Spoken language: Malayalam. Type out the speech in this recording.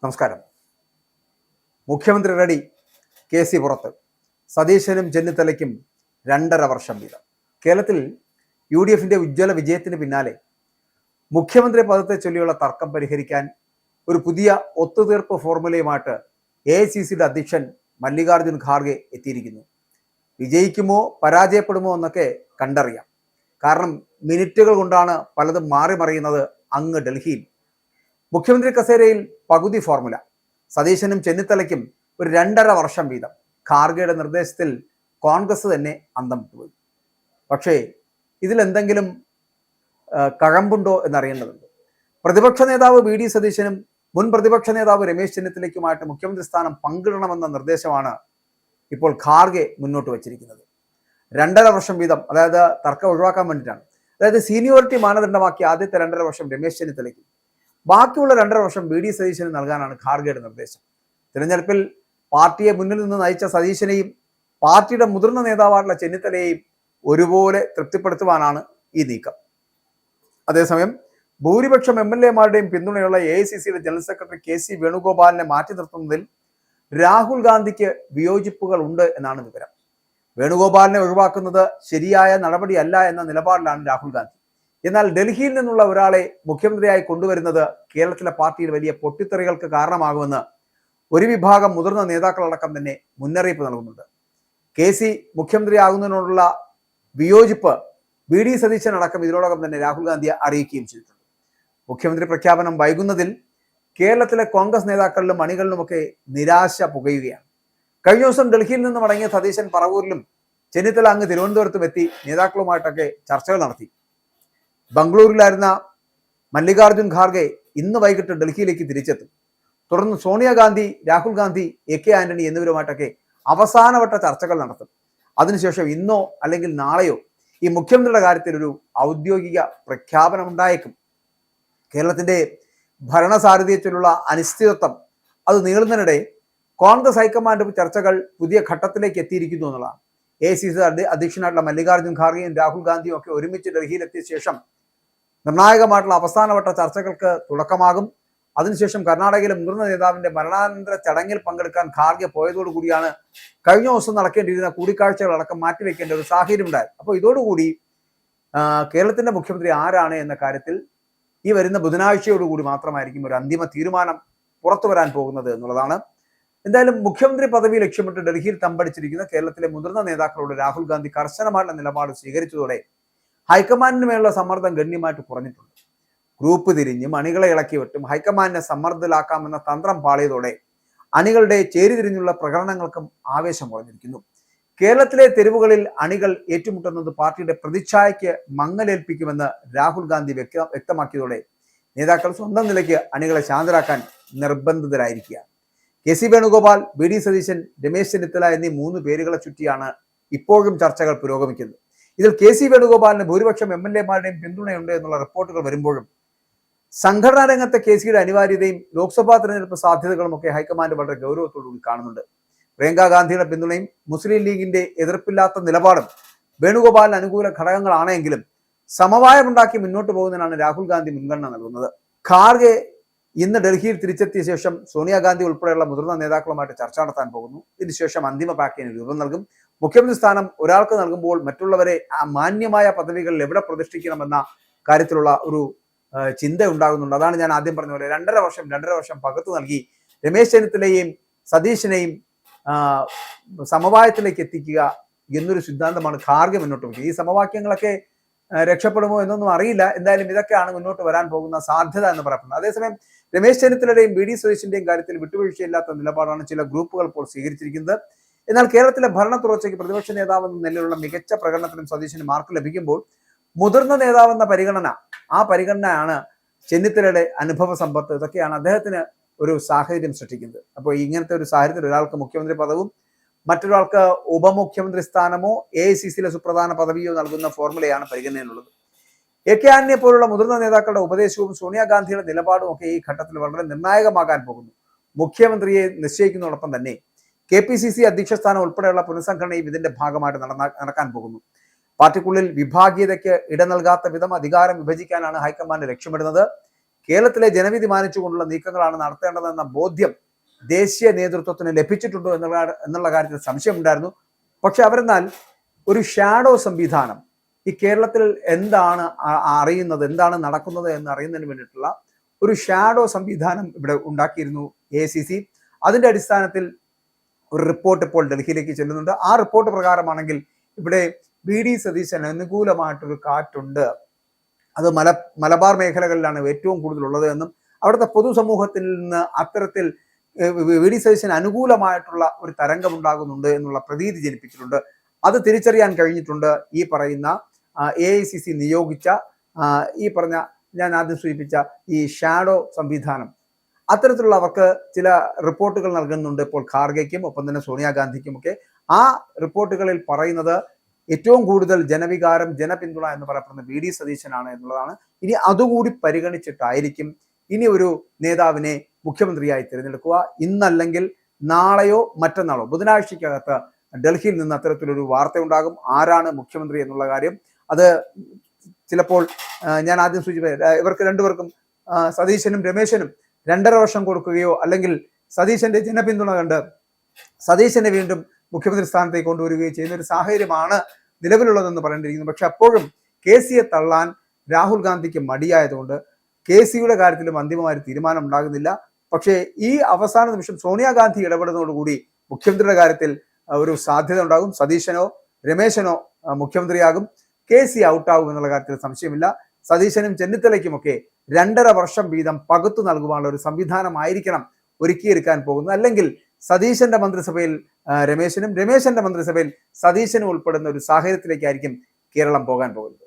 നമസ്കാരം. മുഖ്യമന്ത്രി റെഡി, കെ.സി. പുറത്ത്, സതീശനും ചെന്നിത്തലയ്ക്കും 2.5 വർഷം വീതം. കേരളത്തിൽ UDFന്റെ ഉജ്ജ്വല വിജയത്തിന് പിന്നാലെ മുഖ്യമന്ത്രി പദത്തെ ചൊല്ലിയുള്ള തർക്കം പരിഹരിക്കാൻ ഒരു പുതിയ ഒത്തുതീർപ്പ് ഫോർമുലയുമായിട്ട് AICCയുടെ അധ്യക്ഷൻ മല്ലികാർജുൻ ഖാർഗെ എത്തിയിരിക്കുന്നു. വിജയിക്കുമോ പരാജയപ്പെടുമോ എന്നൊക്കെ കണ്ടറിയാം. കാരണം മിനിറ്റുകൾ കൊണ്ടാണ് പലതും മാറി മറിയുന്നത് അങ്ങ് ഡൽഹിയിൽ. മുഖ്യമന്ത്രി കസേരയിൽ പകുതി ഫോർമുല, സതീശനും ചെന്നിത്തലയ്ക്കും ഒരു 2.5 വർഷം വീതം. ഖാർഗെയുടെ നിർദ്ദേശത്തിൽ കോൺഗ്രസ് തന്നെ അന്തം വിട്ടുപോയി. പക്ഷേ ഇതിലെന്തെങ്കിലും കഴമ്പുണ്ടോ എന്നറിയേണ്ടതുണ്ട്. പ്രതിപക്ഷ നേതാവ് VD സതീശനും മുൻ പ്രതിപക്ഷ നേതാവ് രമേശ് ചെന്നിത്തലയ്ക്കുമായിട്ട് മുഖ്യമന്ത്രി സ്ഥാനം പങ്കിടണമെന്ന നിർദ്ദേശമാണ് ഇപ്പോൾ ഖാർഗെ മുന്നോട്ട് വച്ചിരിക്കുന്നത്. 2.5 വർഷം വീതം, അതായത് തർക്കം ഒഴിവാക്കാൻ വേണ്ടിയിട്ടാണ്. അതായത് സീനിയോറിറ്റി മാനദണ്ഡമാക്കി ആദ്യത്തെ 2.5 വർഷം രമേശ് ചെന്നിത്തലയ്ക്കും ബാക്കിയുള്ള 2.5 വർഷം VD സതീശന് നൽകാനാണ് ഖാർഗെയുടെ നിർദ്ദേശം. തിരഞ്ഞെടുപ്പിൽ പാർട്ടിയെ മുന്നിൽ നിന്ന് നയിച്ച സതീശനെയും പാർട്ടിയുടെ മുതിർന്ന നേതാവായിട്ടുള്ള ചെന്നിത്തലയെയും ഒരുപോലെ തൃപ്തിപ്പെടുത്തുവാനാണ് ഈ നീക്കം. അതേസമയം ഭൂരിപക്ഷം MLA-മാരുടെയും പിന്തുണയുള്ള AICCയുടെ ജനറൽ സെക്രട്ടറി KC വേണുഗോപാലിനെ മാറ്റി നിർത്തുന്നതിൽ രാഹുൽ ഗാന്ധിക്ക് വിയോജിപ്പുകൾ ഉണ്ട് എന്നാണ് വിവരം. വേണുഗോപാലിനെ ഒഴിവാക്കുന്നത് ശരിയായ നടപടിയല്ല എന്ന നിലപാടിലാണ് രാഹുൽ ഗാന്ധി. എന്നാൽ ഡൽഹിയിൽ നിന്നുള്ള ഒരാളെ മുഖ്യമന്ത്രിയായി കൊണ്ടുവരുന്നത് കേരളത്തിലെ പാർട്ടിയിൽ വലിയ പൊട്ടിത്തെറികൾക്ക് കാരണമാകുമെന്ന് ഒരു വിഭാഗം മുതിർന്ന നേതാക്കളടക്കം തന്നെ മുന്നറിയിപ്പ് നൽകുന്നുണ്ട്. KC മുഖ്യമന്ത്രിയാകുന്നതിനോടുള്ള വിയോജിപ്പ് VD സതീശനടക്കം ഇതിനോടകം തന്നെ രാഹുൽ ഗാന്ധിയെ അറിയിക്കുകയും ചെയ്തിട്ടുണ്ട്. മുഖ്യമന്ത്രി പ്രഖ്യാപനം വൈകുന്നതിൽ കേരളത്തിലെ കോൺഗ്രസ് നേതാക്കളിലും അണികളിലുമൊക്കെ നിരാശ പുകയുകയാണ്. കഴിഞ്ഞ ദിവസം ഡൽഹിയിൽ നിന്ന് മടങ്ങിയ സതീശൻ പറവൂരിലും ചെന്നിത്തല അങ്ങ് തിരുവനന്തപുരത്തും എത്തി നേതാക്കളുമായിട്ടൊക്കെ ചർച്ചകൾ നടത്തി. ബംഗളൂരിലായിരുന്ന മല്ലികാർജുൻ ഖാർഗെ ഇന്ന് വൈകിട്ട് ഡൽഹിയിലേക്ക് തിരിച്ചെത്തും. തുടർന്ന് സോണിയാഗാന്ധി, രാഹുൽ ഗാന്ധി, AK ആന്റണി എന്നിവരുമായിട്ടൊക്കെ അവസാനവട്ട ചർച്ചകൾ നടത്തും. അതിനുശേഷം ഇന്നോ അല്ലെങ്കിൽ നാളെയോ ഈ മുഖ്യമന്ത്രിയുടെ കാര്യത്തിൽ ഒരു ഔദ്യോഗിക പ്രഖ്യാപനം ഉണ്ടായേക്കും. കേരളത്തിന്റെ ഭരണസാരഥ്യത്തിലുള്ള അനിശ്ചിതത്വം അത് നീളുന്നതിനിടെ കോൺഗ്രസ് ഹൈക്കമാൻഡ് ചർച്ചകൾ പുതിയ ഘട്ടത്തിലേക്ക് എത്തിയിരിക്കുന്നു എന്നുള്ളതാണ്. AICC അധ്യക്ഷനായിട്ടുള്ള മല്ലികാർജുൻ ഖാർഗെയും രാഹുൽ ഗാന്ധിയും ഒക്കെ ഒരുമിച്ച് ഡൽഹിയിലെത്തിയ ശേഷം നിർണായകമായിട്ടുള്ള അവസാനവട്ട ചർച്ചകൾക്ക് തുടക്കമാകും. അതിനുശേഷം കർണാടകയിലെ മുതിർന്ന നേതാവിന്റെ മരണാനന്തര ചടങ്ങിൽ പങ്കെടുക്കാൻ ഖാർഗെ പോയതോടുകൂടിയാണ് കഴിഞ്ഞ ദിവസം നടക്കേണ്ടിയിരുന്ന കൂടിക്കാഴ്ചകളടക്കം മാറ്റിവെക്കേണ്ട ഒരു സാഹചര്യം ഉണ്ടായത്. അപ്പോൾ ഇതോടുകൂടി കേരളത്തിന്റെ മുഖ്യമന്ത്രി ആരാണ് എന്ന കാര്യത്തിൽ ഈ വരുന്ന ബുധനാഴ്ചയോടുകൂടി മാത്രമായിരിക്കും ഒരു അന്തിമ തീരുമാനം പുറത്തു വരാൻ പോകുന്നത് എന്നുള്ളതാണ്. എന്തായാലും മുഖ്യമന്ത്രി പദവി ലക്ഷ്യമിട്ട് ഡൽഹിയിൽ തമ്പടിച്ചിരിക്കുന്ന കേരളത്തിലെ മുതിർന്ന നേതാക്കളോട് രാഹുൽ ഗാന്ധി കർശനമായിട്ടുള്ള നിലപാട് സ്വീകരിച്ചതോടെ ഹൈക്കമാൻഡിന് മേലുള്ള സമ്മർദ്ദം ഗണ്യമായിട്ട് കുറഞ്ഞിട്ടുണ്ട്. ഗ്രൂപ്പ് തിരിഞ്ഞും അണികളെ ഇളക്കി വിട്ടും ഹൈക്കമാൻഡിനെ സമ്മർദ്ദത്തിലാക്കാമെന്ന തന്ത്രം പാളിയതോടെ അണികളുടെ ചേരിതിരിഞ്ഞുള്ള പ്രകടനങ്ങൾക്കും ആവേശം കുറഞ്ഞിരിക്കുന്നു. കേരളത്തിലെ തെരുവുകളിൽ അണികൾ ഏറ്റുമുട്ടുന്നത് പാർട്ടിയുടെ പ്രതിച്ഛായയ്ക്ക് മങ്ങലേൽപ്പിക്കുമെന്ന് രാഹുൽ ഗാന്ധി വ്യക്തമാക്കിയതോടെ നേതാക്കൾ സ്വന്തം നിലയ്ക്ക് അണികളെ ശാന്തരാക്കാൻ നിർബന്ധിതരായിരിക്കുകയാണ്. KC വേണുഗോപാൽ, VD സതീശൻ, രമേശ് ചെന്നിത്തല എന്നീ 3 പേരുകളെ ചുറ്റിയാണ് ഇപ്പോഴും ചർച്ചകൾ പുരോഗമിക്കുന്നത്. ഇതിൽ KC വേണുഗോപാലിന് ഭൂരിപക്ഷം MLA-മാരുടെയും പിന്തുണയുണ്ട് എന്നുള്ള റിപ്പോർട്ടുകൾ വരുമ്പോഴും സംഘടനാ രംഗത്തെ KCയുടെ അനിവാര്യതയും ലോക്സഭാ തെരഞ്ഞെടുപ്പ് സാധ്യതകളും ഒക്കെ ഹൈക്കമാൻഡ് വളരെ ഗൗരവത്തോടുകൂടി കാണുന്നുണ്ട്. പ്രിയങ്ക ഗാന്ധിയുടെ പിന്തുണയും മുസ്ലിം ലീഗിന്റെ എതിർപ്പില്ലാത്ത നിലപാടും വേണുഗോപാലിന് അനുകൂല ഘടകങ്ങളാണെങ്കിലും സമവായമുണ്ടാക്കി മുന്നോട്ട് പോകുന്നതിനാണ് രാഹുൽ ഗാന്ധി മുൻഗണന നൽകുന്നത്. ഖാർഗെ ഇന്ന് ഡൽഹിയിൽ തിരിച്ചെത്തിയ ശേഷം സോണിയാഗാന്ധി ഉൾപ്പെടെയുള്ള മുതിർന്ന നേതാക്കളുമായിട്ട് ചർച്ച നടത്താൻ പോകുന്നു. ഇതിനുശേഷം അന്തിമ പാക്കേജിന് രൂപം നൽകും. മുഖ്യമന്ത്രി സ്ഥാനം ഒരാൾക്ക് നൽകുമ്പോൾ മറ്റുള്ളവരെ ആ മാന്യമായ പദവികളിൽ എവിടെ പ്രതിഷ്ഠിക്കണമെന്ന കാര്യത്തിലുള്ള ഒരു ചിന്ത ഉണ്ടാകുന്നുണ്ട്. അതാണ് ഞാൻ ആദ്യം പറഞ്ഞ പോലെ 2.5 വർഷം പകർത്തു നൽകി രമേശ് ചെന്നിത്തലയെയും സതീശനെയും സമവായത്തിലേക്ക് എത്തിക്കുക എന്നൊരു സിദ്ധാന്തമാണ് ഖാർഗെ മുന്നോട്ട് വയ്ക്കുക. ഈ സമവാക്യങ്ങളൊക്കെ രക്ഷപ്പെടുമോ എന്നൊന്നും അറിയില്ല. എന്തായാലും ഇതൊക്കെയാണ് മുന്നോട്ട് വരാൻ പോകുന്ന സാധ്യത എന്ന് പറയുന്നത്. അതേസമയം രമേശ് ചെന്നിത്തലയുടെയും VD സതീശന്റെയും കാര്യത്തിൽ വിട്ടുവീഴ്ചയില്ലാത്ത നിലപാടാണ് ചില ഗ്രൂപ്പുകൾ ഇപ്പോൾ സ്വീകരിച്ചിരിക്കുന്നത്. എന്നാൽ കേരളത്തിലെ ഭരണ തുടർച്ചയ്ക്ക് പ്രതിപക്ഷ നേതാവെന്ന നിലയിലുള്ള മികച്ച പ്രകടനത്തിനും സതീശന് മാർക്ക് ലഭിക്കുമ്പോൾ മുതിർന്ന നേതാവെന്ന ആ പരിഗണനയാണ് ചെന്നിത്തലയുടെ അനുഭവ സമ്പത്ത്, ഇതൊക്കെയാണ് അദ്ദേഹത്തിന് ഒരു സാഹചര്യം സൃഷ്ടിക്കുന്നത്. അപ്പോൾ ഇങ്ങനത്തെ ഒരു സാഹചര്യത്തിൽ ഒരാൾക്ക് മുഖ്യമന്ത്രി പദവും മറ്റൊരാൾക്ക് ഉപമുഖ്യമന്ത്രി സ്ഥാനമോ AICCയിലെ സുപ്രധാന പദവിയോ നൽകുന്ന ഫോർമുലയാണ് പരിഗണനയിലുള്ളത്. AK ആന്റണിയെ പോലുള്ള മുതിർന്ന നേതാക്കളുടെ ഉപദേശവും സോണിയാഗാന്ധിയുടെ നിലപാടും ഒക്കെ ഈ ഘട്ടത്തിൽ വളരെ നിർണായകമാകാൻ പോകുന്നു. മുഖ്യമന്ത്രിയെ നിശ്ചയിക്കുന്നതോടൊപ്പം തന്നെ KPCC അധ്യക്ഷ സ്ഥാനം ഉൾപ്പെടെയുള്ള പുനഃസംഘടനയും ഇതിന്റെ ഭാഗമായിട്ട് നടക്കാൻ പോകുന്നു. പാർട്ടിക്കുള്ളിൽ വിഭാഗീയതയ്ക്ക് ഇട നൽകാത്ത വിധം അധികാരം വിഭജിക്കാനാണ് ഹൈക്കമാൻഡ് ലക്ഷ്യമിടുന്നത്. കേരളത്തിലെ ജനവിധി മാനിച്ചുകൊണ്ടുള്ള നീക്കങ്ങളാണ് നടത്തേണ്ടതെന്ന ബോധ്യം ദേശീയ നേതൃത്വത്തിന് ലഭിച്ചിട്ടുണ്ടോ എന്നുള്ള കാര്യത്തിൽ സംശയമുണ്ടായിരുന്നു. പക്ഷെ അവരെന്നാൽ ഒരു ഷാഡോ സംവിധാനം ഈ കേരളത്തിൽ എന്താണ് അറിയുന്നത്, എന്താണ് നടക്കുന്നത് എന്ന് അറിയുന്നതിന് വേണ്ടിയിട്ടുള്ള ഒരു ഷാഡോ സംവിധാനം ഇവിടെ ഉണ്ടാക്കിയിരുന്നു AICC. അതിന്റെ അടിസ്ഥാനത്തിൽ ഒരു റിപ്പോർട്ട് ഇപ്പോൾ ഡൽഹിയിലേക്ക് ചെല്ലുന്നുണ്ട്. ആ റിപ്പോർട്ട് പ്രകാരമാണെങ്കിൽ ഇവിടെ VD സതീശന് അനുകൂലമായിട്ടൊരു കാറ്റുണ്ട്. അത് മലബാർ മേഖലകളിലാണ് ഏറ്റവും കൂടുതൽ ഉള്ളത് എന്നും അവിടുത്തെ പൊതുസമൂഹത്തിൽ നിന്ന് അത്തരത്തിൽ VD സതീശന് അനുകൂലമായിട്ടുള്ള ഒരു തരംഗം ഉണ്ടാകുന്നുണ്ട് എന്നുള്ള പ്രതീതി ജനിപ്പിച്ചിട്ടുണ്ട്. അത് തിരിച്ചറിയാൻ കഴിഞ്ഞിട്ടുണ്ട് ഈ പറയുന്ന AICC നിയോഗിച്ച ഈ പറഞ്ഞ ഞാൻ ആദ്യം സൂചിപ്പിച്ച ഈ ഷാഡോ സംവിധാനം. അത്തരത്തിലുള്ളവർക്ക് ചില റിപ്പോർട്ടുകൾ നൽകുന്നുണ്ട് ഇപ്പോൾ ഖാർഗെയ്ക്കും ഒപ്പം തന്നെ സോണിയാഗാന്ധിക്കും ഒക്കെ. ആ റിപ്പോർട്ടുകളിൽ പറയുന്നത് ഏറ്റവും കൂടുതൽ ജനവികാരം, ജനപിന്തുണ എന്ന് പറയപ്പെടുന്ന VD സതീശനാണ് എന്നുള്ളതാണ്. ഇനി അതുകൂടി പരിഗണിച്ചിട്ടായിരിക്കും ഇനി ഒരു നേതാവിനെ മുഖ്യമന്ത്രിയായി തിരഞ്ഞെടുക്കുക. ഇന്നല്ലെങ്കിൽ നാളെയോ മറ്റന്നാളോ ബുധനാഴ്ചക്കകത്ത് ഡൽഹിയിൽ നിന്ന് അത്തരത്തിലൊരു വാർത്തയുണ്ടാകും ആരാണ് മുഖ്യമന്ത്രി എന്നുള്ള കാര്യം. അത് ചിലപ്പോൾ ഞാൻ ആദ്യം സൂചിപ്പിച്ച ഇവർക്ക് രണ്ടുപേർക്കും സതീശനും രമേശനും 2.5 വർഷം കൊടുക്കുകയോ അല്ലെങ്കിൽ സതീശന്റെ ജനപിന്തുണ കണ്ട് സതീശനെ വീണ്ടും മുഖ്യമന്ത്രി സ്ഥാനത്തേക്ക് കൊണ്ടുവരികയോ ചെയ്യുന്ന ഒരു സാഹചര്യമാണ് നിലവിലുള്ളതെന്ന് പറയേണ്ടിയിരിക്കുന്നു. പക്ഷെ അപ്പോഴും KCയെ തള്ളാൻ രാഹുൽ ഗാന്ധിക്ക് മടിയായതുകൊണ്ട് KCയുടെ കാര്യത്തിലും അന്തിമമായ തീരുമാനം ഉണ്ടാകുന്നില്ല. പക്ഷേ ഈ അവസാന നിമിഷം സോണിയാഗാന്ധി ഇടപെടുന്നതോടുകൂടി മുഖ്യമന്ത്രിയുടെ കാര്യത്തിൽ ഒരു സാധ്യത ഉണ്ടാകും. സതീശനോ രമേശനോ മുഖ്യമന്ത്രിയാകും. KC ഔട്ടാകും എന്നുള്ള കാര്യത്തിൽ സംശയമില്ല. സതീശനും ചെന്നിത്തലയ്ക്കുമൊക്കെ 2.5 വർഷം വീതം പകുത്തു നൽകുവാനുള്ള ഒരു സംവിധാനമായിരിക്കണം ഒരുക്കിയെടുക്കാൻ പോകുന്നത്. അല്ലെങ്കിൽ സതീശന്റെ മന്ത്രിസഭയിൽ രമേശനും, രമേശന്റെ മന്ത്രിസഭയിൽ സതീശനും ഉൾപ്പെടുന്ന ഒരു സാഹചര്യത്തിലേക്കായിരിക്കും കേരളം പോകാൻ പോകുന്നത്.